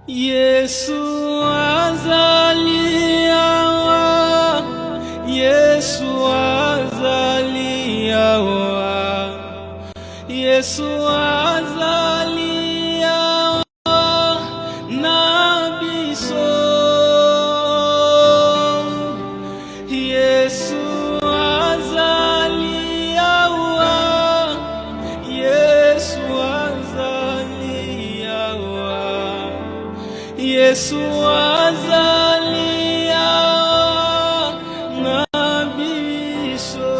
Yesu azaliawa, Yesu azaliawa, Yesu azaliawa na biso. Yesu azaliawa, Yesu azaliawa, Yesu azaliawa na biso.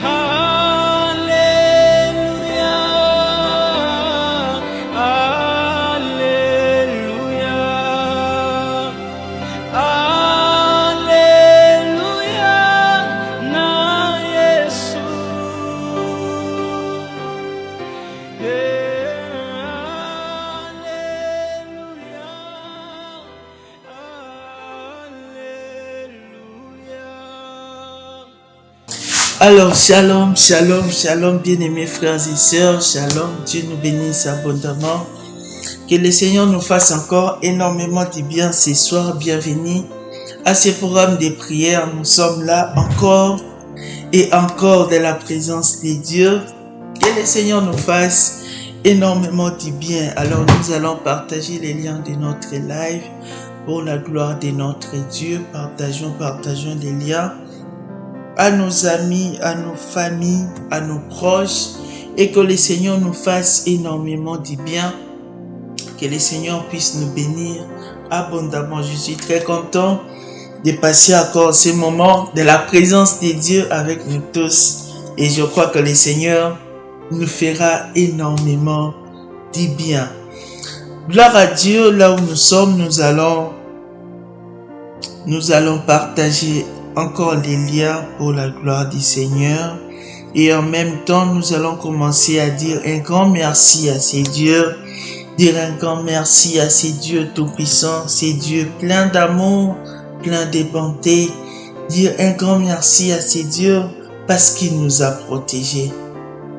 Hallelujah, hallelujah, hallelujah na Yesu. Alors, shalom, shalom, shalom, bien-aimés frères et sœurs, shalom, Dieu nous bénisse abondamment. Que le Seigneur nous fasse encore énormément de bien ce soir. Bienvenue à ce programme de prière. Nous sommes là encore et encore dans la présence de Dieu. Que le Seigneur nous fasse énormément de bien. Alors, nous allons partager les liens de notre live pour la gloire de notre Dieu. Partageons les liens à nos amis, à nos familles, à nos proches, et que le Seigneur nous fasse énormément de bien, que le Seigneur puisse nous bénir abondamment. Je suis très content de passer encore ce moment de la présence de Dieu avec nous tous, et je crois que le Seigneur nous fera énormément de bien. Gloire à Dieu. Là où nous sommes, nous allons partager encore les liens pour la gloire du Seigneur, et en même temps nous allons commencer à dire un grand merci à ces dieux, dire un grand merci à ces dieux tout-puissants, ces dieux pleins d'amour, pleins de bonté, dire un grand merci à ces dieux parce qu'il nous a protégés,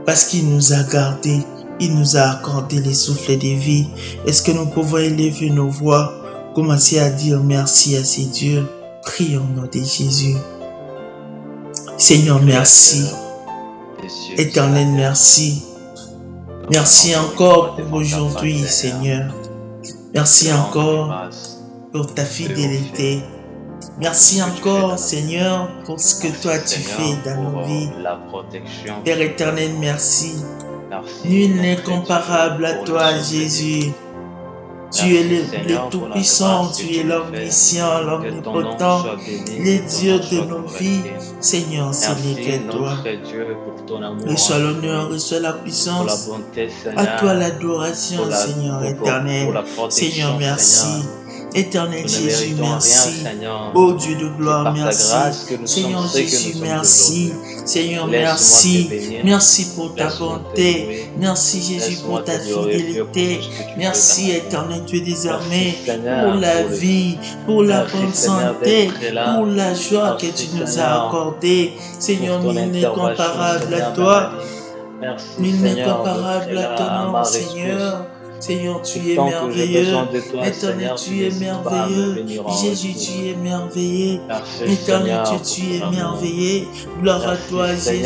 parce qu'il nous a gardés, il nous a accordé les souffles de vie. Est-ce que nous pouvons élever nos voix, commencer à dire merci à ces dieux? Prions au nom de Jésus. Seigneur, merci. Éternel, merci. Merci encore pour aujourd'hui, Seigneur. Merci encore pour ta fidélité. Merci encore, Seigneur, pour ce que toi tu fais dans nos vies. Père éternel, merci. Nul n'est comparable à toi, Jésus. Tu es le Tout-Puissant, tu es l'Omniscient, l'Omnipotent, les dieux de nos vies. Seigneur, c'est que toi. Reçois l'honneur, reçois la puissance. À toi l'adoration, Seigneur éternel. Seigneur, merci. Éternel Jésus, merci. Ô Dieu de gloire, merci. Seigneur Jésus, merci. Seigneur, merci. Merci pour ta bonté. Merci Jésus pour ta fidélité. Merci éternel Dieu désormais pour la vie, pour la bonne santé, pour la joie que tu nous as accordée. Seigneur, nul n'est comparable à toi. Nul n'est comparable à ton nom, Seigneur. Seigneur, tu es merveilleux. Éternel, tu es merveilleux. Jésus, tu es merveilleux. Éternel Dieu, tu es merveilleux. Gloire à toi, Jésus.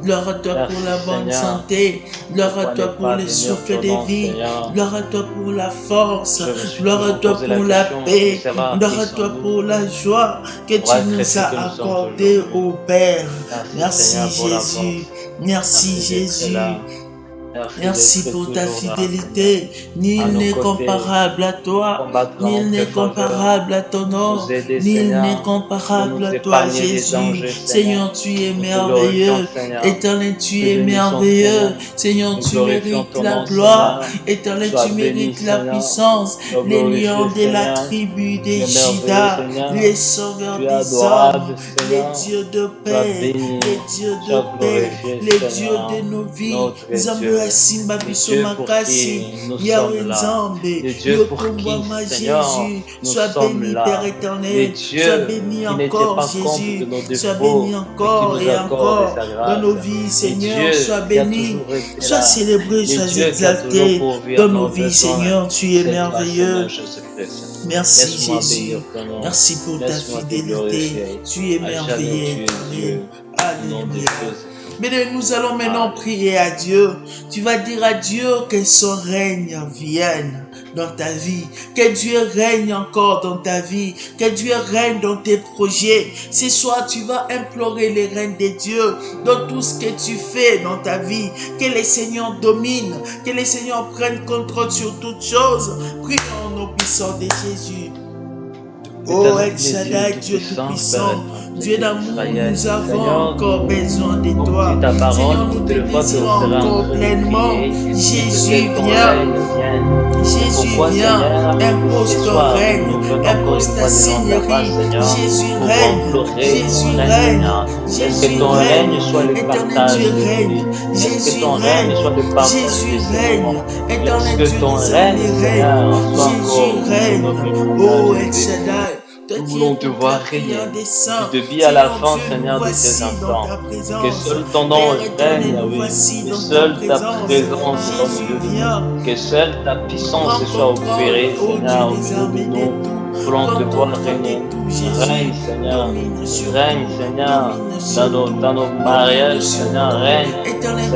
Gloire à toi pour la bonne santé. Gloire à toi pour le souffle de vie. Gloire à toi pour la force. Gloire à toi pour la paix. Gloire à toi pour la joie que tu nous as accordée, ô Père. Merci, Jésus. Merci, Jésus. Merci pour ta fidélité. Nul n'est comparable à toi. Nul n'est comparable à ton nom. Nul n'est comparable à toi, Jésus. Seigneur, tu es merveilleux. Éternel, tu es merveilleux. Seigneur, tu mérites la gloire. Éternel, tu mérites la puissance. Les lions de la tribu de Juda, les sauveurs des hommes, les dieux de paix, les dieux de paix, les dieux de nos vies. Nous basimba le biso Dieu pour makasi, qui nous Yahweh sommes là, Nzambe, le Dieu pour Yokomba qui, ma Seigneur, Jésus, nous sois sommes béni là, Père le éternel, sois Dieu béni qui n'était encore pas compte Jésus, de nos sois béni défauts, mais qui encore nous et accorde encore sa dans nos grâce, vies le Seigneur, sois Dieu qui a béni, toujours été sois là, célébré, le sois Dieu qui a toujours exalté pourvu à dans nos nos vies besoins. Seigneur, tu es C'est toi, merveilleux. Seigneur Jésus-Christ. Merci Laisse-moi Jésus, bénir ton nom. merci pour ta Laisse-moi te fidélité, glorifier. tu es À jamais merveilleux tu es éternel. Dieu. Au nom de Alléluia. Jésus. Mais nous allons maintenant Alléluia. prier à Dieu. Tu vas dire à Dieu que son règne vienne dans ta vie, que Dieu règne encore dans ta vie, que Dieu règne dans tes projets. Ce soir, tu vas implorer les règnes de Dieu dans tout ce que tu fais dans ta vie. Que le Seigneur domine, que le Seigneur prenne contrôle sur toutes choses. Prions au nom puissant de Jésus. Oh El Shaddai, Dieu tout-puissant, Dieu d'amour, nous avons encore besoin de toi. Seigneur, nous te désirons encore pleinement. Jésus, viens. Jésus, viens. Impose ton règne. Impose ta seigneurie. Jésus règne. Jésus règne. Jésus règne. Éternel Dieu règne. Jésus règne. Jésus règne. Éternel Dieu des armées règne. Jésus règne. Oh El Shaddai. Nous voulons te voir régner du début à la fin, Seigneur, de tes enfants. Que seul ton nom règne, oui. Que seule ta présence soit que seule ta puissance soit opérée, Seigneur, au milieu de nous. Nous voulons te voir régner. Règne, Seigneur. Règne, Seigneur, dans nos mariages, Seigneur, règne.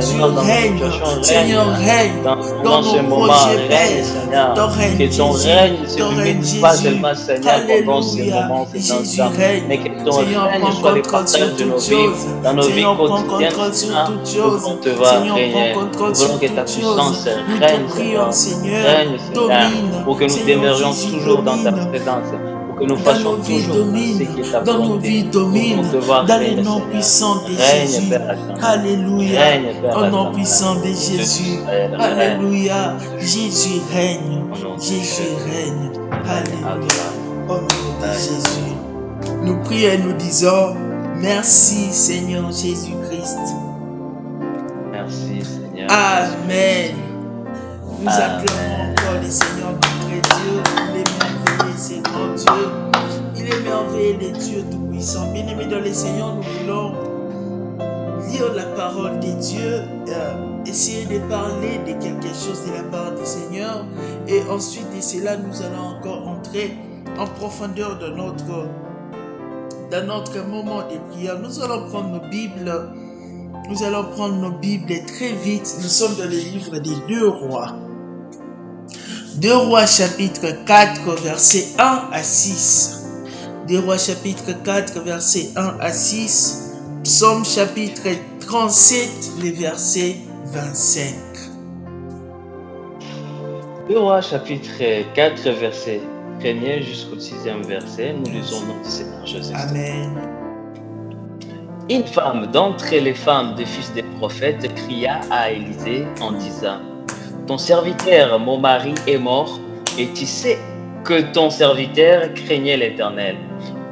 Seigneur, dans nos situations, règne. Dans ce moment, règne, Seigneur. Que ton règne ne se limite pas seulement, Seigneur, pendant ce moment, cet instant, mais que ton règne soit le partage de nos vies, dans nos vies quotidiennes, Seigneur. Nous voulons te voir régner. Nous voulons que ta puissance règne, Seigneur. Règne, Seigneur, pour que nous demeurions toujours dans ta présence. Que nous fassions toujours ce qui est ta dans nos vies domine, dans le nom puissant de Jésus. Alléluia. Au nom puissant de Jésus. Alléluia. Jésus règne. Jésus règne. Alléluia. Au nom de Jésus. Nous prions et nous disons merci Seigneur Jésus-Christ. Merci Seigneur. Amen. Nous acclamons encore le Seigneur notre Dieu. Il est merveilleux, c'est grand Dieu. Il est merveilleux, le Dieu tout-puissant. Bien-aimés dans le Seigneur, nous voulons lire la parole de Dieu, essayer de parler de quelque chose de la part du Seigneur. Et ensuite de cela, nous allons encore entrer en profondeur dans notre moment de prière. Nous allons prendre nos Bibles. Nous allons prendre nos Bibles très vite. Nous sommes dans le livre des 2 Rois. 2 Rois chapitre 4 verset 1 à 6. 2 Rois chapitre 4 verset 1 à 6. Psaume chapitre 37 le verset 25. 2 Rois chapitre 4 verset 1er jusqu'au 6e verset. Nous lisons notre Seigneur Jésus. Amen. Une femme d'entre les femmes des fils des prophètes cria à Élisée en disant: ton serviteur, mon mari, est mort, et tu sais que ton serviteur craignait l'Éternel.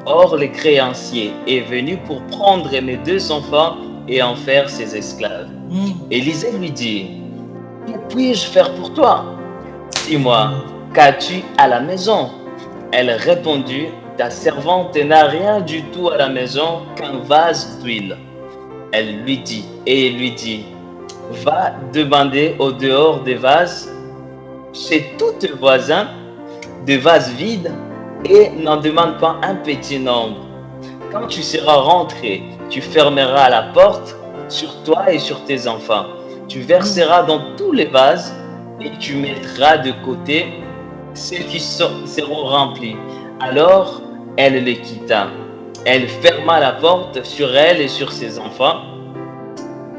Or, le créancier est venu pour prendre mes 2 enfants et en faire ses esclaves. Élisée lui dit: que puis-je faire pour toi? Dis-moi, qu'as-tu à la maison? Elle répondit: ta servante n'a rien du tout à la maison qu'un vase d'huile. Elle lui dit, va demander au dehors des vases, chez tous tes voisins, des vases vides, et n'en demande pas un petit nombre. Quand tu seras rentré, tu fermeras la porte sur toi et sur tes enfants. Tu verseras dans tous les vases et tu mettras de côté ceux qui seront remplis. Alors, elle les quitta. Elle ferma la porte sur elle et sur ses enfants.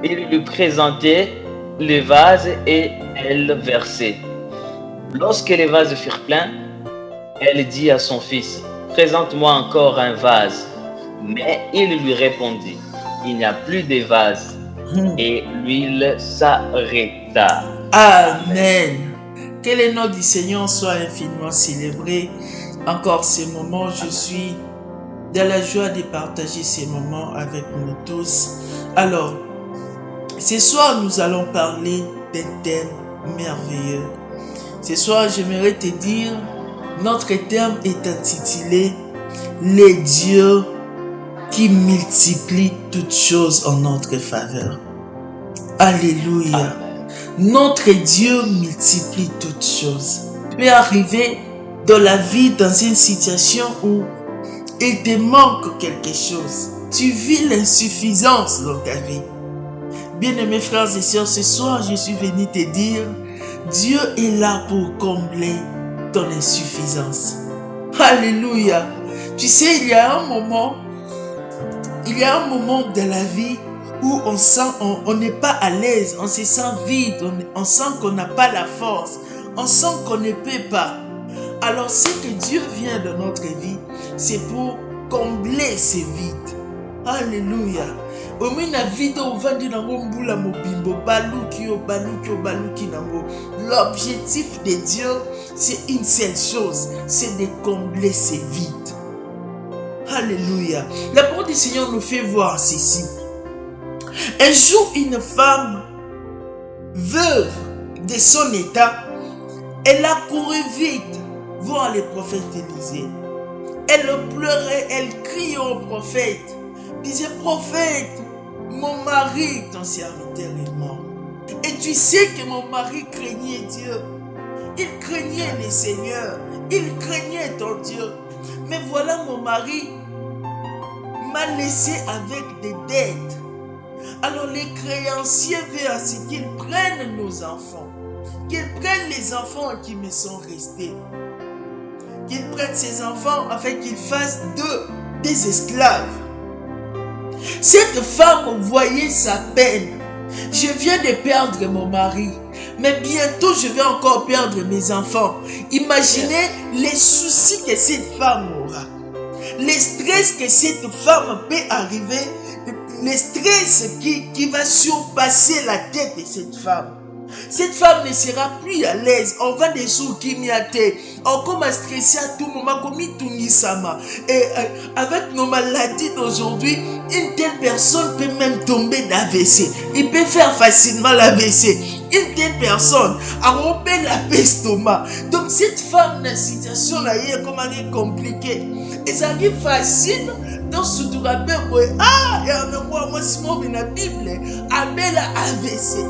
Il lui présentait les vases et elle versait. Lorsque les vases furent pleins, elle dit à son fils: présente-moi encore un vase. Mais il lui répondit: il n'y a plus de vase. Et l'huile s'arrêta. Amen. Que le nom du Seigneur soit infiniment célébré. Encore ces moments, je suis dans la joie de partager ces moments avec nous tous. Alors, ce soir, nous allons parler un thème merveilleux. Ce soir, j'aimerais te dire, notre thème est intitulé « Les dieux qui multiplient toutes choses en notre faveur ». Alléluia. Amen. Notre Dieu multiplie toutes choses. Tu peux arriver dans la vie dans une situation où il te manque quelque chose. Tu vis l'insuffisance dans ta vie. Bien-aimés frères et sœurs, ce soir, je suis venu te dire, Dieu est là pour combler ton insuffisance. Alléluia. Tu sais, il y a un moment de la vie où on n'est pas à l'aise, on se sent vide, on sent qu'on n'a pas la force, on sent qu'on ne peut pas. Alors, ce que Dieu vient dans notre vie, c'est pour combler ces vides. Alléluia. L'objectif de Dieu, c'est une seule chose, c'est de combler ces vides. Alléluia. La parole du Seigneur nous fait voir ceci. Un jour, une femme veuve de son état, elle a couru vite voir le prophète Élisée. Elle pleurait, elle criait au prophète. Disait, prophète, mon mari, ton serviteur est mort. Et tu sais que mon mari craignait Dieu. Il craignait le Seigneur. Il craignait ton Dieu. Mais voilà, mon mari m'a laissé avec des dettes. Alors les créanciers veulent à ce qu'ils prennent nos enfants. Qu'ils prennent les enfants qui me sont restés. Qu'ils prennent ces enfants afin qu'ils fassent d'eux des esclaves. Cette femme voyait sa peine. Je viens de perdre mon mari, mais bientôt je vais encore perdre mes enfants. Imaginez les soucis que cette femme aura. Les stress que cette femme peut arriver, le stress qui va surpasser la tête de cette femme. Cette femme ne sera plus à l'aise. On va des sous qui m'y a été. On commence à stresser à tout moment comme tout nisama. Et avec nos maladies d'aujourd'hui, une telle personne peut même tomber d'AVC. Il peut faire facilement l'AVC. Une telle personne a rompu la l'estomac. Donc cette femme, la situation là, est comme elle est compliquée. Et ça arrive facile dans ce tour à et moi si moi dans la Bible, Abel a AVC.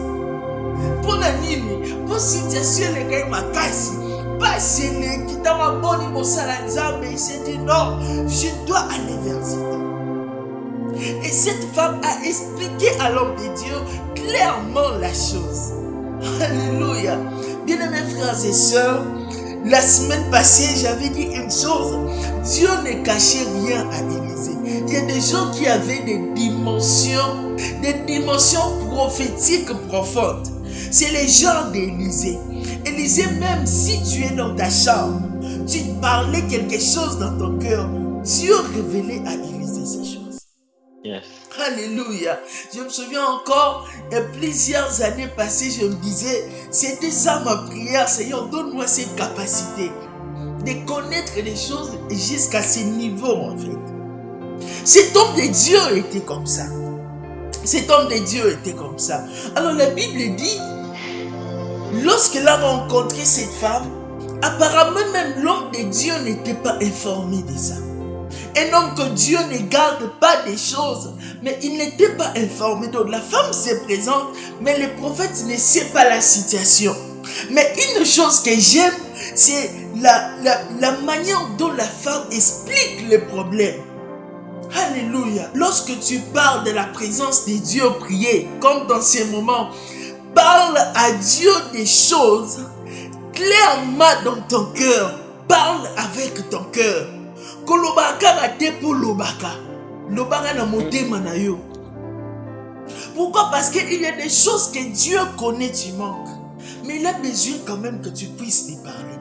Pour la nuit, pour situation les gars ma casse, pas c'est les qui t'a abonné mon salaire, mais il s'est dit non, je dois aller vers Dieu. Et cette femme a expliqué à l'homme de Dieu clairement la chose. Alléluia. Bien-aimés frères et sœurs, la semaine passée, j'avais dit une chose. Dieu ne cachait rien à Élisée. Il y a des gens qui avaient des dimensions prophétiques profondes. C'est les gens d'Élisée. Élisée, même si tu es dans ta chambre, tu parlais quelque chose dans ton cœur, Dieu révélait à Élisée ces choses. Yes. Alléluia. Je me souviens encore, plusieurs années passées, je me disais, c'était ça ma prière, Seigneur, donne-moi cette capacité de connaître les choses jusqu'à ce niveau en fait. Cet homme de Dieu était comme ça. Cet homme de Dieu était comme ça. Alors la Bible dit, lorsqu'il a rencontré cette femme, apparemment même l'homme de Dieu n'était pas informé de ça. Un homme que Dieu ne garde pas des choses, mais il n'était pas informé. Donc la femme se présente, mais le prophète ne sait pas la situation. Mais une chose que j'aime, c'est la manière dont la femme explique le problème. Alléluia. Lorsque tu parles de la présence de Dieu, prier, comme dans ces moments, parle à Dieu des choses clairement dans ton cœur. Parle avec ton cœur. Kolobaka na te pour lobaka. Lobaka na motema na yo. Pourquoi? Parce qu'il y a des choses que Dieu connaît, tu manques. Mais il a besoin quand même que tu puisses lui parler.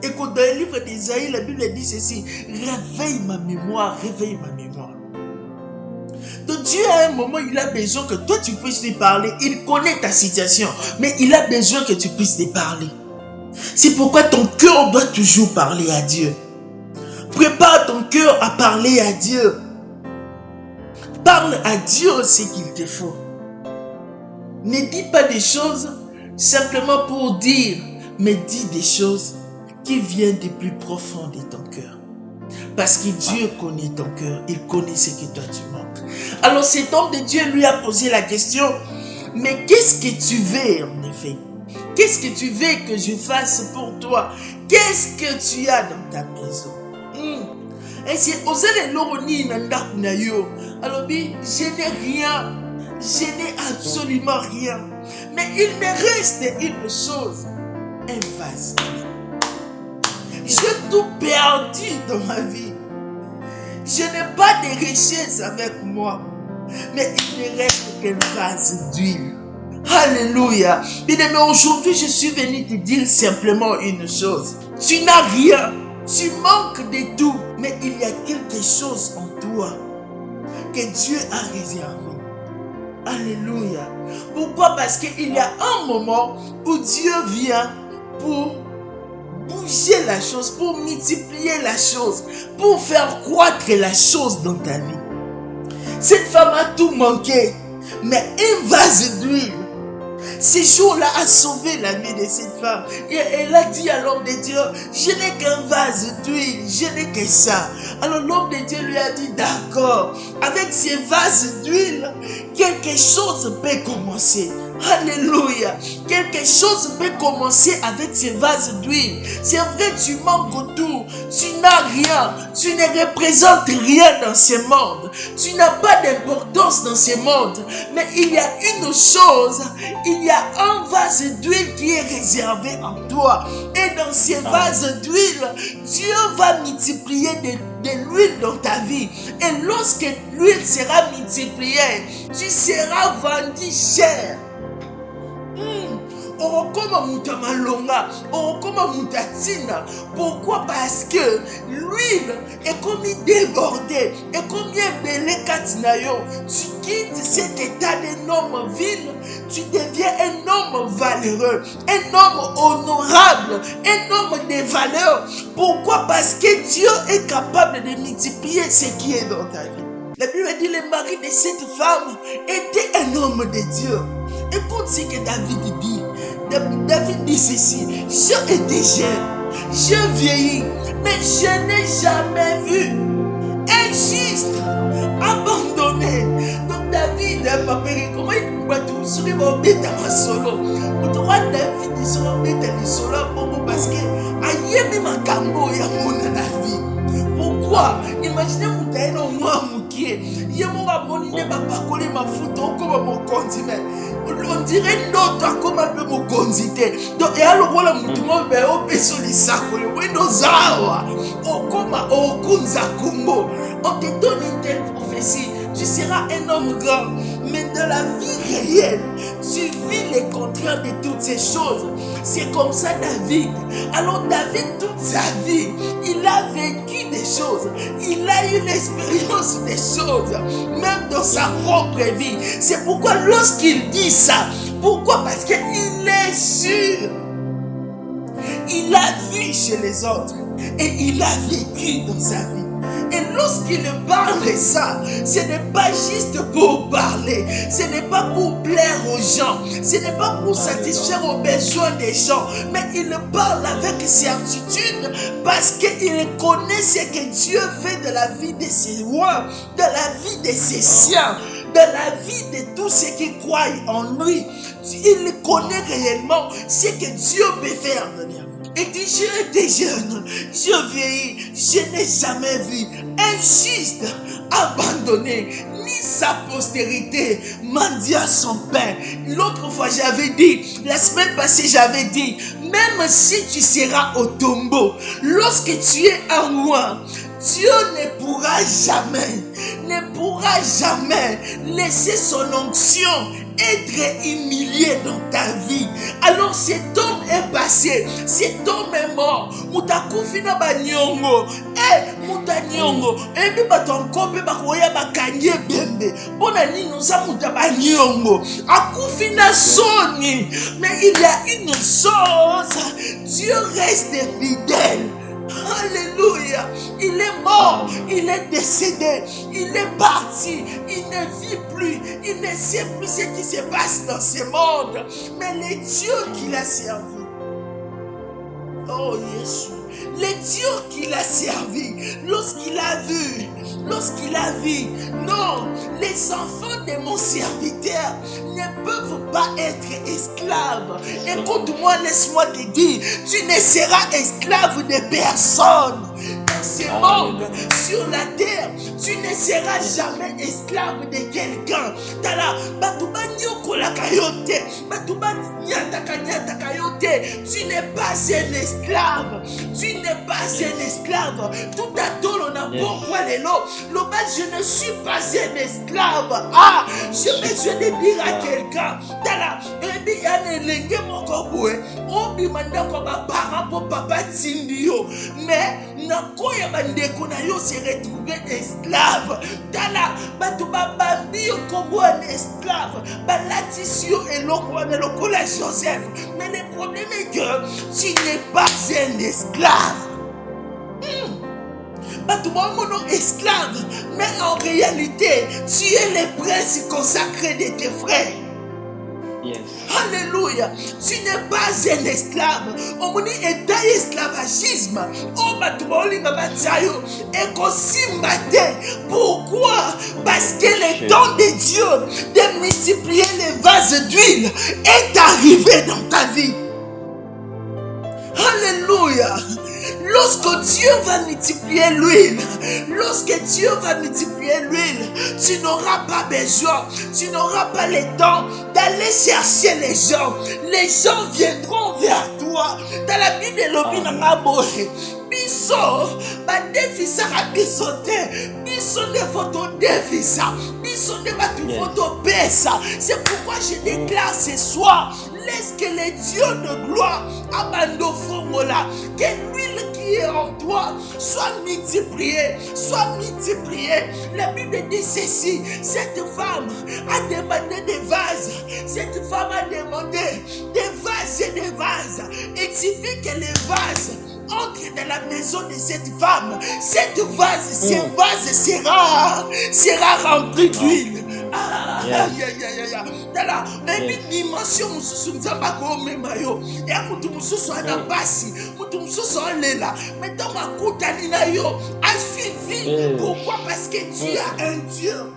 Et quand dans le livre d'Ésaïe, la Bible dit ceci: réveille ma mémoire, réveille ma mémoire. Donc Dieu à un moment, il a besoin que toi tu puisses lui parler. Il connaît ta situation, mais il a besoin que tu puisses lui parler. C'est pourquoi ton cœur doit toujours parler à Dieu. Prépare ton cœur à parler à Dieu. Parle à Dieu ce qu'il te faut. Ne dis pas des choses simplement pour dire, mais dis des choses qui viennent du plus profond de ton cœur. Parce que Dieu connaît ton cœur, il connaît ce que toi tu manques. Alors cet homme de Dieu lui a posé la question, mais qu'est-ce que tu veux en effet? Qu'est-ce que tu veux que je fasse pour toi? Qu'est-ce que tu as dans ta maison? Et c'est aux éléments na yo. Alors je n'ai rien, je n'ai absolument rien. Mais il me reste une chose, un vase. J'ai tout perdu dans ma vie. Je n'ai pas de richesses avec moi, mais il ne reste qu'un vase d'huile. Alléluia. Bien-aimé, aujourd'hui, je suis venu te dire simplement une chose. Tu n'as rien, tu manques de tout, mais il y a quelque chose en toi que Dieu a réservé. Alléluia. Pourquoi? Parce qu'il y a un moment où Dieu vient pour bouger la chose, pour multiplier la chose, pour faire croître la chose dans ta vie. Cette femme a tout manqué, mais un vase d'huile, ce jour-là a sauvé la vie de cette femme. Et elle a dit à l'homme de Dieu, je n'ai qu'un vase d'huile, je n'ai que ça. Alors l'homme de Dieu lui a dit, d'accord, avec ces vases d'huile, quelque chose peut commencer. Alléluia. Quelque chose peut commencer avec ces vases d'huile. C'est vrai, tu manques tout. Tu n'as rien. Tu ne représentes rien dans ce monde. Tu n'as pas d'importance dans ce monde. Mais il y a une chose. Il y a un vase d'huile qui est réservé en toi. Et dans ces vases d'huile, Dieu va multiplier de l'huile dans ta vie. Et lorsque l'huile sera multipliée, tu seras vendu cher. Pourquoi? Parce que l'huile est comme débordée, et comme tu quittes cet état d'un homme vil, tu deviens un homme valeureux, un homme honorable, un homme de valeur. Pourquoi? Parce que Dieu est capable de multiplier ce qui est dans ta vie. La Bible dit que le mari de cette femme était un homme de Dieu. Écoute ce que David dit. David dit ceci, je étais jeune, je vieillis, mais je n'ai jamais vu un juste abandonné. Donc David m'a pris, comment il va tout sur les bêtes à ma solo. Pour toi, David, il sera bête à solo parce que aïe, même un cambo, il y a mon la vie. Pourquoi? Imaginez vous avez un mois moukier. Il y a mon abonné, ma parole, ma photo, comme mon condiment. On dirait notre comme un peu mon condité. Donc, et alors, voilà, mon tout le monde, on peut sur les sacs, on est nos awa. On comme au Kunza Kumbo. On te donne une telle prophétie. Tu seras un homme grand. Mais dans la vie réelle, tu vis les contraires de toutes ces choses. C'est comme ça David. Alors David, toute sa vie, il a vécu des choses. Il a eu l'expérience des choses. Même dans sa propre vie. C'est pourquoi lorsqu'il dit ça, pourquoi? Parce qu'il est sûr. Il a vu chez les autres. Et il a vécu dans sa vie. Et lorsqu'il parle de ça, ce n'est pas juste pour parler, ce n'est pas pour plaire aux gens, ce n'est pas pour satisfaire aux besoins des gens, mais il parle avec certitude parce qu'il connaît ce que Dieu fait de la vie de ses rois, de la vie de ses siens, de la vie de tous ceux qui croient en lui. Il connaît réellement ce que Dieu peut faire de lui. Et dit, je étais jeune, je vieillis, je n'ai jamais vu un juste abandonné, ni sa postérité mendiant son pain. L'autre fois j'avais dit, la semaine passée j'avais dit, même si tu seras au tombeau, lorsque tu es en moi, Dieu ne pourra jamais laisser son onction être humilié dans ta vie. Alors cet homme est passé, cet homme est mort. Mutakufina banyongo, mutanyongo, ebi batonkope bakoya bakanye bembe. Bona nino sa mutabanyongo, akufina soni. Mais il y a une chose, Dieu reste fidèle. Alléluia. Il est mort, il est décédé, il est parti, il ne vit plus, il ne sait plus ce qui se passe dans ce monde. Mais les dieux qu'il a servi, oh Jésus, les dieux qu'il a servi, lorsqu'il a vu, non, les enfants de mon serviteur ne peuvent pas être esclaves. Écoute-moi, laisse-moi te dire, tu ne seras esclave de personne. Dans ce monde, sur la terre, tu ne seras jamais esclave de quelqu'un. Tu n'es pas un esclave. Tu n'es pas un esclave. Tout à l'heure, on a pourquoi les lots. Je ne suis pas un esclave. Ah, je vais dire à quelqu'un. Mais nakoya bandeko na yo se retrouver esclave. Tala bato babambi yo kombo un esclave. Balatisi yo eloko wana lokola Joseph. Mais le problème est que tu n'es pas un esclave. Bato bamono esclave. Mais en réalité, tu es le prince consacré de tes frères. Yes. Alléluia. Tu n'es pas un esclave. On dit état esclavagisme. Oh, pourquoi? Parce que le temps de Dieu de multiplier les vases d'huile est arrivé dans ta vie. Alléluia. Lorsque Dieu va multiplier l'huile, tu n'auras pas besoin, tu n'auras pas le temps d'aller chercher les gens. Les gens viendront vers toi. Dans la Bible, l'objet n'a pas bohé. Biso, ba defisa rabiso te. Biso de photos defisa. Biso de batu photo pesa. C'est pourquoi je déclare ce soir, laisse que les dieux de gloire abandonnent Fongola. Que l'huile qui est en toi soit multipliée, La Bible dit ceci, cette femme a demandé des vases. Cette femme a demandé des vases et des vases. Et tu vis que les vases entre dans la maison de cette femme. Cette vase, ce vase sera rempli d'huile. Dala, même dimension mususu nzamba ko mema yo. Ya mutu mususu ana basi, mutu mususu alela. Mais dans ma kutani na yo, a suivi. Pourquoi? Parce que tu as un Dieu.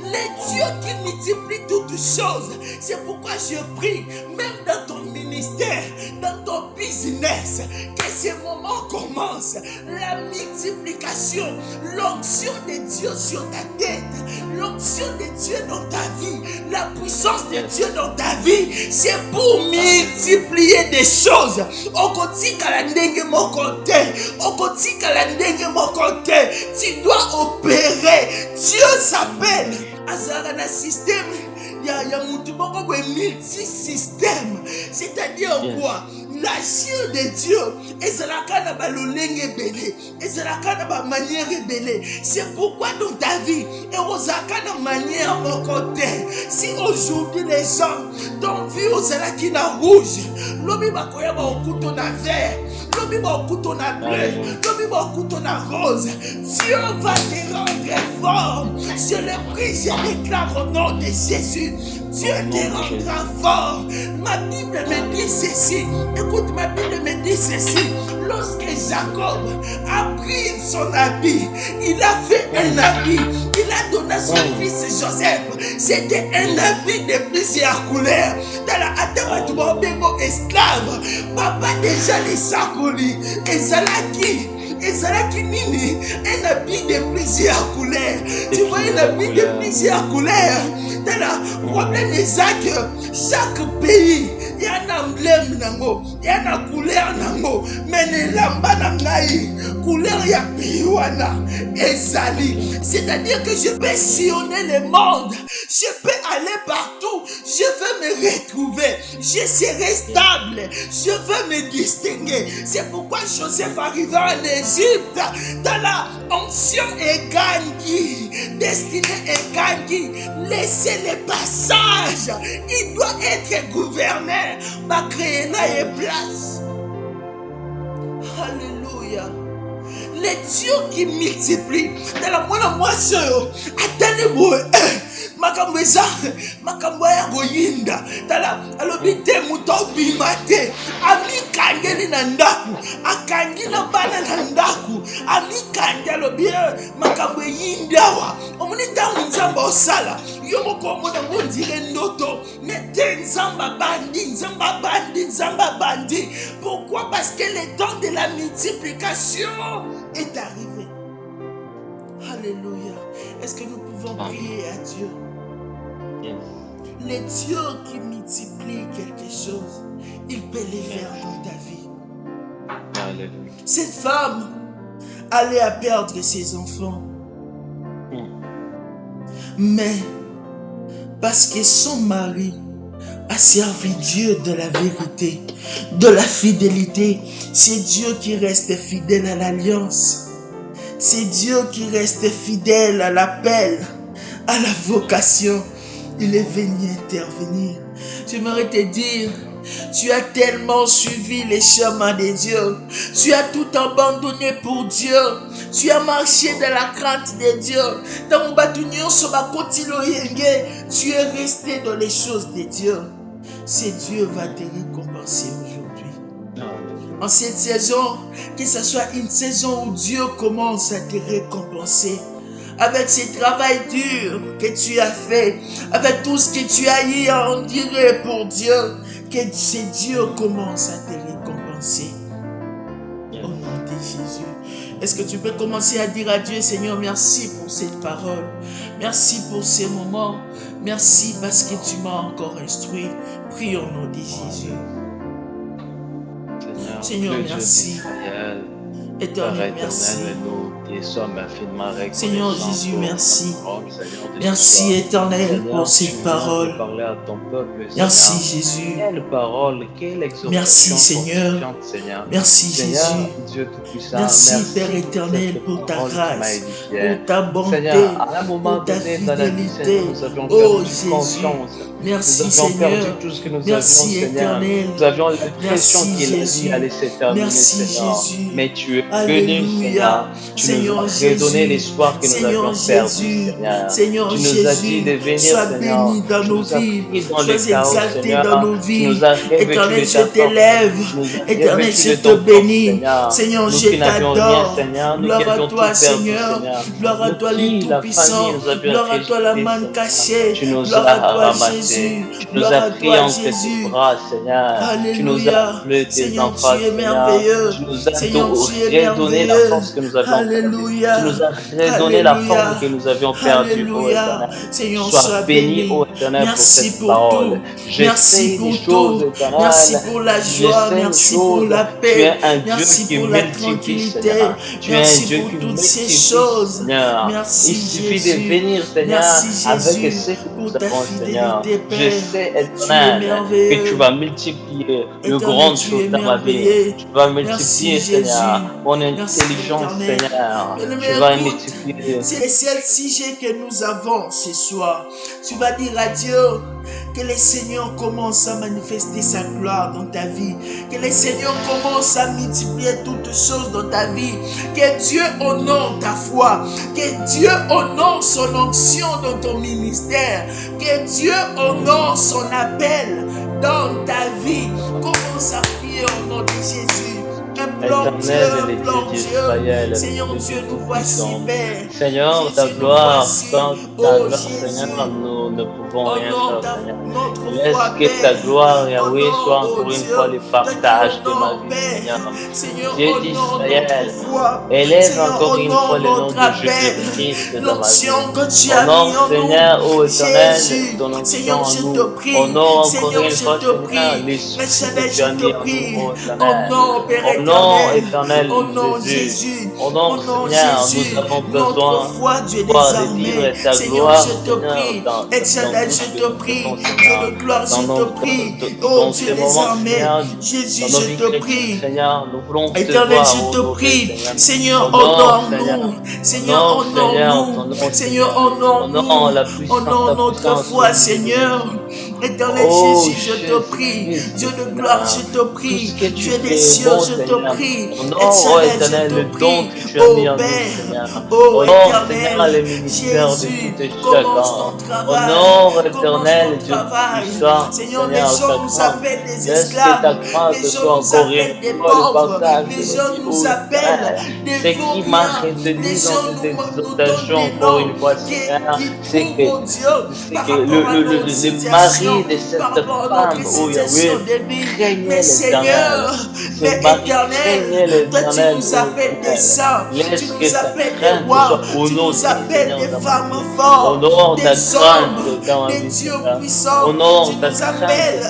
Les dieux qui multiplient toutes choses. C'est pourquoi je prie, même dans ton ministère, dans ton business, que ce moment commence. La multiplication, l'onction de Dieu sur ta tête, l'onction de Dieu dans ta vie, la puissance de Dieu dans ta vie, c'est pour multiplier des choses. Tu dois opérer. Dieu s'appelle Azarana système. Il y a multi-système. C'est-à-dire quoi? L'agir de Dieu, et c'est la manière rebellée. C'est pourquoi dans ta vie, et aux manière au côté. Si aujourd'hui les gens t'ont vu aux alakina rouge, l'homme va koya au couteau na vert, l'homme va au couteau na bleu, l'homme va au couteau na rose. Dieu va te rendre fort. Je le prie, je déclare au nom de Jésus. Dieu te rendra fort. Ma Bible me dit ceci. Écoute, ma Bible me dit ceci. Lorsque Jacob a pris son habit, il a fait un habit. Il a donné à son fils Joseph. C'était un habit de plusieurs couleurs. Dans la Atama Bémo esclave, papa déjà les sakoli. Et Zalaki Nini, un habit de plusieurs couleurs. Tu vois, un habit de plusieurs couleurs. Le problème est que chaque pays, il y a un emblème, il y a une couleur, mais les lambas n'ont couleur, il y a piwana et sali. C'est-à-dire que je peux sillonner le monde, je peux aller partout, je veux me retrouver, je serai stable, je veux me distinguer. C'est pourquoi Joseph arriva en Égypte, dans la onction et Gandhi, destinée et Gandhi, laissez les passages, il doit être gouverneur, ma créer là et place. les dieux qui multiplient. Dans la moindre moisson, attendez-moi. Makambo eza makambo ya goyinda tala alobi te muto bima te amikangeli na ndaku akangi na bana na ndaku amikangi alobi makambo yindawa omoni tangu nzamba osala yo moko omona mondire ndoto nete nzamba bandi. Pourquoi? Parce que le temps de la multiplication est arrivé. Alléluia. Est-ce que nous pouvons prier à Dieu? Les dieux qui multiplient quelque chose, il peut les faire dans ta vie. Alléluia. Cette femme allait à perdre ses enfants. Mais parce que son mari a servi Dieu de la vérité, de la fidélité, c'est Dieu qui reste fidèle à l'alliance. C'est Dieu qui reste fidèle à l'appel, à la vocation. Il est venu intervenir. J'aimerais te dire, tu as tellement suivi les chemins de Dieu. Tu as tout abandonné pour Dieu. Tu as marché dans la crainte de Dieu. Tu es resté dans les choses de Dieu. C'est Dieu va te récompenser aujourd'hui. En cette saison, que ce soit une saison où Dieu commence à te récompenser. Avec ce travail dur que tu as fait, avec tout ce que tu as eu à endurer pour Dieu, que ce Dieu commence à te récompenser. Au nom de Jésus. Est-ce que tu peux commencer à dire à Dieu, Seigneur, merci pour cette parole. Merci pour ces moments. Merci parce que tu m'as encore instruit. Prie au nom de Jésus. Seigneur, merci. Éternel, merci. Seigneur Jésus, merci. Merci éternel pour cette parole. Merci Jésus. Merci Seigneur. Merci Jésus. Merci Père éternel pour ta grâce, pour ta bonté, pour ta fidélité. Oh Jésus. Merci Seigneur. Merci éternel. Nous avions l'impression qu'il allait s'éterniser. Merci Jésus. Mais tu es venu, Seigneur. Tu nous as redonné l'espoir que nous avions perdu, Seigneur. Tu nous as dit de venir, Seigneur. Béni dans nos vies. Sois exalté dans nos vies. Éternel, je t'élève. Éternel, je te bénis. Seigneur, je t'adore. Gloire à toi, Seigneur. Gloire à toi, le Tout-Puissant. Gloire à toi, la main cachée. Gloire à toi, Jésus. Tu nous as pris entre tes bras, Seigneur. Tu nous as appelé tes enfants, tu es merveilleux. Tu nous as redonné la force que nous avions perdue. Tu nous as redonné la forme que nous avions perdue, ô Éternel. Seigneur, sois béni, ô Éternel, pour cette parole. Merci pour tout. Merci pour la joie. Merci pour la paix. Merci pour la tranquillité. Merci pour toutes ces choses. Merci, il suffit de venir, Seigneur, avec ce que nous avons, Seigneur. Je sais, Éternel, que tu vas multiplier de grandes choses dans ma vie. Tu vas multiplier, Seigneur, mon intelligence, Seigneur. Tu vas multiplier. C'est le sujet que nous avons ce soir. Tu vas dire à Dieu que le Seigneur commence à manifester sa gloire dans ta vie. Que le Seigneur commence à multiplier toutes choses dans ta vie. Que Dieu honore ta foi. Que Dieu honore son onction dans ton ministère. Que Dieu honore son appel dans ta vie. Commence à prier au nom de Jésus. Éternel et les dieux d'Israël, Seigneur Dieu, nous voici, Père. Seigneur, ta gloire, sans ta gloire, Seigneur, nous ne pouvons rien faire, Seigneur. Laisse que ta gloire, Yahweh, soit encore une fois le partage de ma vie, Seigneur. Dieu d'Israël, élève encore une fois le nom de Jésus-Christ dans ma vie. Honore, Seigneur, ô Éternel, ton onction en nous. Honore encore une fois, Seigneur, l'esprit que tu as mis en nous, ô Éternel. Non, éternel Jésus, au nom Seigneur, nous avons besoin de vivre ta gloire, Seigneur, je te prie, Dieu de gloire, je te prie, oh Dieu des armées, Jésus, je te prie, éternel, je te prie, Seigneur, honore-nous, Seigneur, honore-nous, Seigneur, honore-nous, honore notre foi, Seigneur, Éternel Jésus, je te prie. Dieu de gloire, je te prie. Dieu des cieux, je te prie. Éternel, je te prie. Oh Père, oh Éternel, Jésus, commence ton travail. Honore, Éternel, Dieu puissant. Seigneur, les gens nous appellent des esclaves. Les gens nous appellent des pauvres. Les gens nous appellent des vauriens. Les gens nous donnent encore une fois, Seigneur, c'est que le mari de cette femme, oh Yahweh, craignait l'Éternel. Mais Éternel, toi tu nous appelles des saints, tu nous appelles des rois, tu nous appelles des femmes fortes, des hommes, des dieux puissants, tu nous appelles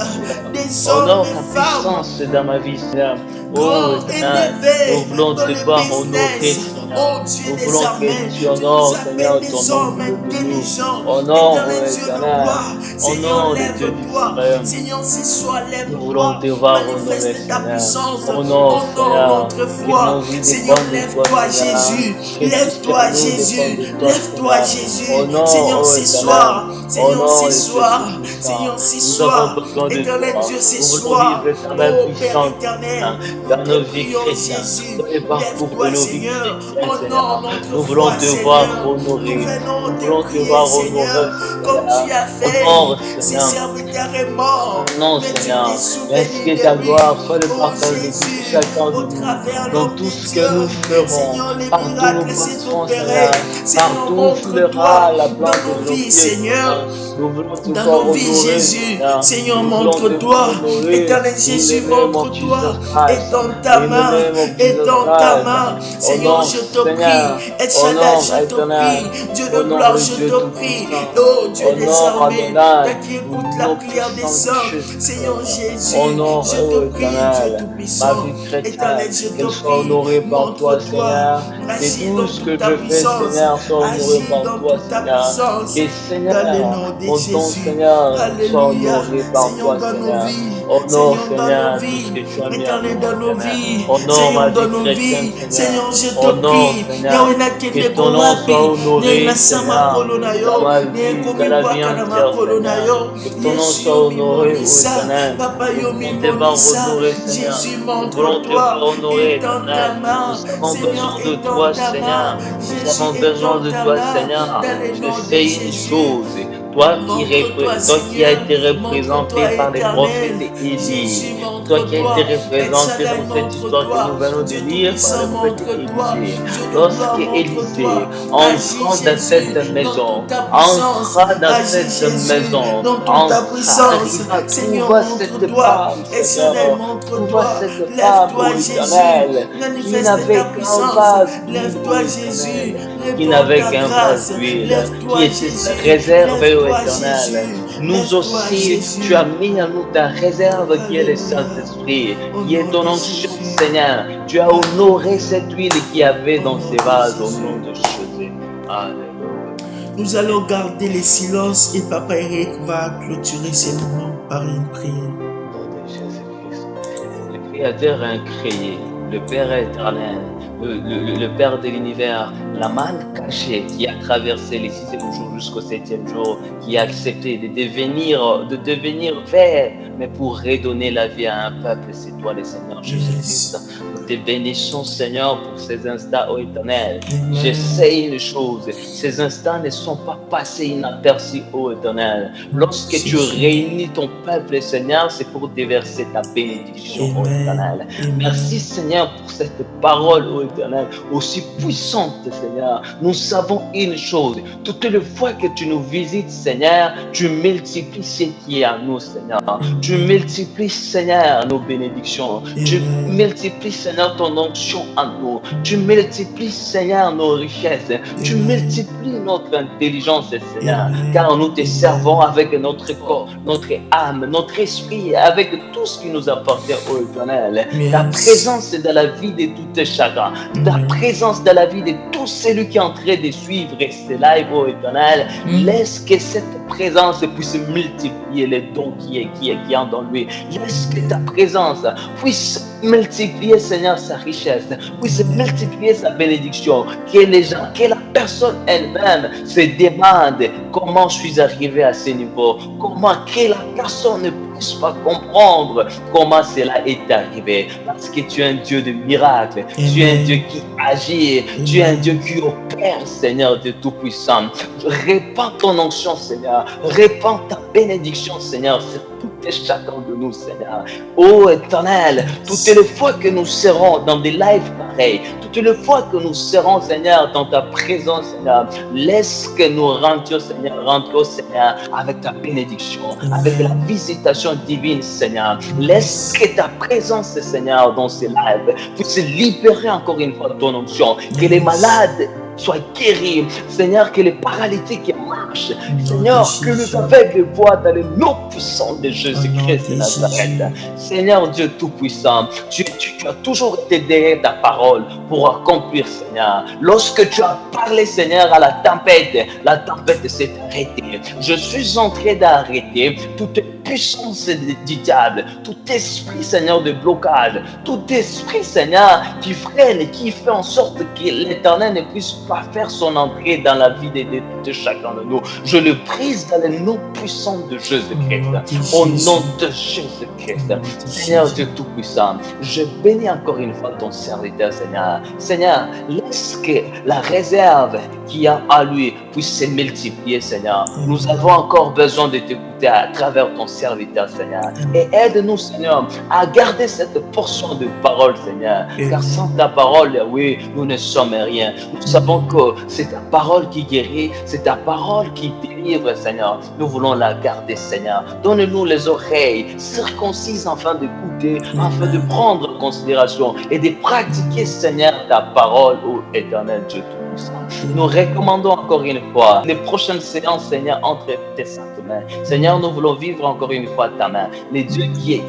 des hommes, des femmes. Dans ma vie, Seigneur. Oh, élevé, nous voulons te voir honorer, oh Dieu des armées, tu nous appelles des hommes intelligents, Éternel Dieu de gloire, Seigneur lève-toi, Seigneur ce soir lève-toi, manifeste ta puissance, honore notre foi, Seigneur lève-toi Jésus, lève-toi Jésus, lève-toi Jésus, Seigneur ce soir, Seigneur ce soir, Seigneur ce soir, Éternel Dieu ce soir, oh Père éternel, dans nos vies chrétiennes, dans les parcours de nos vies chrétiennes, nous voulons te voir honorer, nous voulons te voir honorer, comme tu as fait, ces serviteurs est mort. Non, Seigneur, est-ce que ta gloire soit le partage de tout chacun de nous, dans tout ce que nous ferons, partout nous passerons, Seigneur, partout on fleura la plante de nos pieds, Seigneur. Nous voulons te voir honorer, Jésus, Seigneur, montre-toi, Éternel Jésus, montre-toi, étends ta main, étends ta main, Seigneur, je te prie, et Shaddai, je te prie, Dieu de gloire, je te prie, oh Dieu des armées, qui écoute la prière des saints, Seigneur Jésus, je te prie, Dieu tout-puissant, Éternel, je te prie, montre-toi, agis dans toute ta puissance, agis dans toute ta puissance, dans le nom de Jésus, alléluia, Seigneur, dans nos vies, Seigneur, dans nos vies, Éternel, dans nos vies, Seigneur, dans nos vies, Seigneur, je te prie, Yahweh, que ton nom soit honoré, Seigneur, que ton nom soit honoré, Seigneur, Papa Yomi, Jésus, montre-toi, étends ta main, Seigneur, étends ta main, nous avons besoin de toi, Seigneur, je sais une chose, toi qui as été représenté par les prophètes Élie, toi qui as été représenté dans cette histoire que nous venons de lire par le prophète Élie, lorsque Élisée entra dans cette maison, entra dans cette maison, ta puissance, Seigneur, montre-toi, Seigneur, montre-toi, lève-toi Jésus, manifeste ta puissance, lève-toi Jésus, qui n'avait qu'un vase d'huile, qui était réservé au Éternel. Nous aussi, tu as mis en nous ta réserve qui est le Saint-Esprit, qui est ton onction, Seigneur. Tu as honoré cette huile qu'il y avait dans ces vases au nom de Jésus. Alléluia. Nous allons garder le silence et Papa Eric va clôturer ces moments par une prière. Au nom de Jésus-Christ. Le Créateur a créé, le Père éternel, le Père de l'univers, la main cachée qui a traversé les 6e jours jusqu'au 7e jour, qui a accepté de devenir Père, mais pour redonner la vie à un peuple, c'est toi le Seigneur Jésus-Christ. Nous te bénissons, Seigneur, pour ces instants, ô Éternel. Je sais une chose, ces instants ne sont pas passés inaperçus, ô Éternel. Lorsque tu réunis ton peuple, Seigneur, c'est pour déverser ta bénédiction, ô Éternel. Merci, Seigneur, pour cette parole, ô Éternel, aussi puissante, Seigneur. Nous savons une chose, toutes les fois que tu nous visites, Seigneur, tu multiplies ce qui est à nous, Seigneur. Tu multiplies, Seigneur, nos bénédictions. Tu multiplies, Seigneur, ton onction en nous. Tu multiplies, Seigneur, nos richesses. Tu multiplies notre intelligence, Seigneur. Car nous te servons avec notre corps, notre âme, notre esprit, avec tout ce qui nous appartient, ô Éternel. Ta présence est dans la vie de tout chacun. Ta présence dans la vie de tout celui qui est en train de suivre ce live, ô Éternel. Laisse que cette présence puisse multiplier les dons qui est en lui. Laisse que ta présence puisse multiplier, Seigneur, sa richesse, puisse multiplier sa bénédiction. Que les gens, que la personne elle-même se demande comment je suis arrivé à ce niveau, comment que la personne ne puisse pas comprendre comment cela est arrivé. Parce que tu es un Dieu de miracles, tu es un Dieu qui agit, tu es un Dieu qui opère, Seigneur Dieu Tout-Puissant. Répands ton onction, Seigneur, répands ta bénédiction, Seigneur, sur tout et chacun de nous, Seigneur. Ô Éternel, toutes les fois que nous serons dans des lives pareils, toutes les fois que nous serons, Seigneur, dans ta présence, Seigneur, laisse que nous rentrions, Seigneur, avec ta bénédiction, avec la visitation divine, Seigneur. Laisse que ta présence, Seigneur, dans ces lives puisse libérer encore une fois ton onction, que les malades soient guéris, Seigneur, que les paralytiques marchent, Seigneur, que les aveugles voient dans le nom puissant de Jésus-Christ de Nazareth. Seigneur Dieu Tout-Puissant, tu as toujours été derrière ta parole pour accomplir, Seigneur. Lorsque tu as parlé, Seigneur, à la tempête s'est arrêtée. Je suis en train d'arrêter toute puissance du diable, tout esprit, Seigneur, de blocage, tout esprit, Seigneur, qui freine et qui fait en sorte que l'Éternel ne puisse pas faire son entrée dans la vie de chacun de nous. Je le prise dans le nom puissant de Jésus-Christ. Au nom de Jésus-Christ. Seigneur Dieu Tout-Puissant, je bénis encore une fois ton serviteur, Seigneur. Seigneur, laisse que la réserve qu'il y a à lui puisse se multiplier, Seigneur. Nous avons encore besoin de t'écouter à travers ton serviteur, Seigneur. Et aide-nous, Seigneur, à garder cette portion de parole, Seigneur. Car sans ta parole, oui, nous ne sommes rien. Nous savons que c'est ta parole qui guérit, c'est ta parole qui délivre, Seigneur. Nous voulons la garder, Seigneur. Donne-nous les oreilles circoncises afin d'écouter, afin de prendre en considération et de pratiquer, Seigneur, ta parole, ô Éternel Dieu Tout-Puissant. Nous recommandons encore une fois les prochaines séances, Seigneur, entre tes saintes mains. Seigneur, nous voulons vivre encore une fois ta main. Le Dieu qui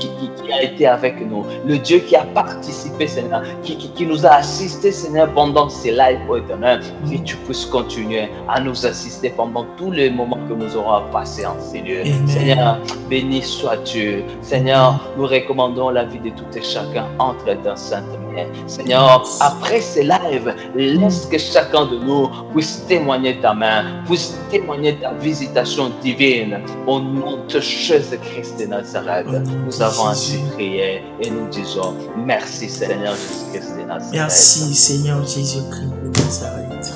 a été avec nous, le Dieu qui a participé, Seigneur, qui nous a assisté, Seigneur, pendant ces lives, ô Éternel, que tu puisses continuer à nous assister pendant tous les moments que nous aurons à passer en ces lieux. Seigneur, béni sois-tu. Seigneur, nous recommandons la vie de tout et chacun entre ta sainte main. Seigneur, après ces lives, laisse que chacun de nous puisse témoigner ta main, puisse témoigner ta visitation divine. Au nom de Jésus-Christ de Nazareth, nous avons ainsi prié et nous disons merci, Seigneur Jésus-Christ de Nazareth. Merci, Seigneur Jésus-Christ de Nazareth.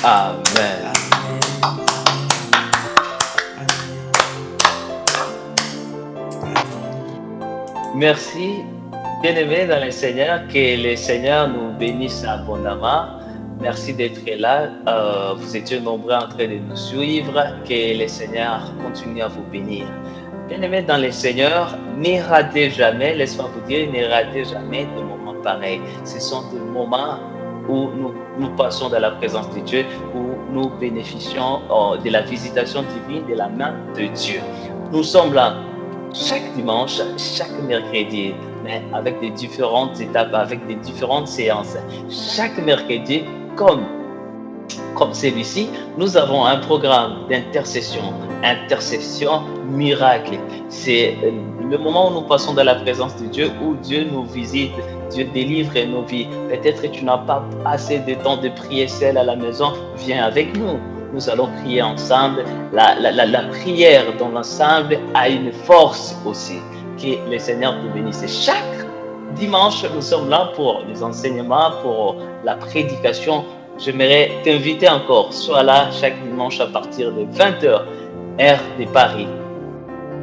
Amen. Merci, bien-aimés dans le Seigneur, que le Seigneur nous bénisse abondamment. Merci d'être là. Vous étiez nombreux en train de nous suivre. Que le Seigneur continue à vous bénir. Bien-aimés dans le Seigneur, ne ratez jamais, laisse-moi vous dire, ne ratez jamais de moments pareils. Ce sont des moments où nous passons dans la présence de Dieu, où nous bénéficions de la visitation divine de la main de Dieu. Nous sommes là chaque dimanche, chaque mercredi, mais avec des différentes étapes, avec des différentes séances. Chaque mercredi, comme celui-ci, nous avons un programme d'intercession, intercession miracle. C'est le moment où nous passons dans la présence de Dieu, où Dieu nous visite, Dieu délivre nos vies. Peut-être que tu n'as pas assez de temps de prier seul à la maison, viens avec nous. Nous allons prier ensemble. La prière dans l'ensemble a une force aussi. Que le Seigneur te bénisse. Chaque dimanche, nous sommes là pour les enseignements, pour la prédication. J'aimerais t'inviter encore. Sois là chaque dimanche à partir de 20h, heure de Paris.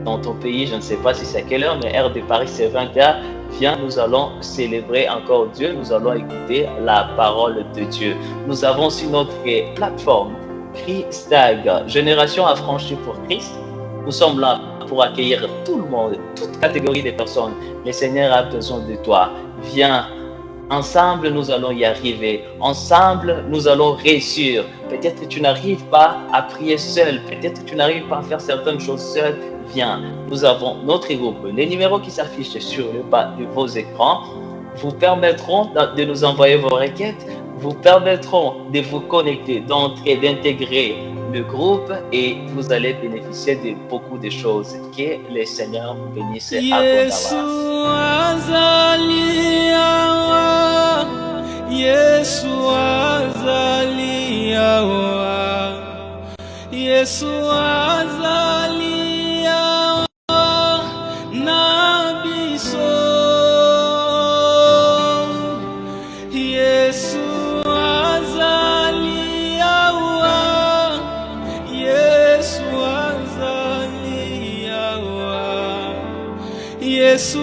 Dans ton pays, je ne sais pas si c'est à quelle heure, mais heure de Paris, c'est 20h. Viens, nous allons célébrer encore Dieu. Nous allons écouter la parole de Dieu. Nous avons aussi notre plateforme Christag, Génération affranchie pour Christ. Nous sommes là pour accueillir tout le monde, toute catégorie de personnes. Le Seigneur a besoin de toi. Viens, ensemble nous allons y arriver. Ensemble nous allons réussir. Peut-être que tu n'arrives pas à prier seul. Peut-être que tu n'arrives pas à faire certaines choses seul. Viens, nous avons notre groupe. Les numéros qui s'affichent sur le bas de vos écrans vous permettront de nous envoyer vos requêtes, vous permettront de vous connecter, d'entrer, d'intégrer le groupe et vous allez bénéficier de beaucoup de choses. Que le Seigneur vous bénisse abondamment. Yesu azali awa, Yesu azali awa na biso. Yesu azali awa, Yesu azali awa, Yesu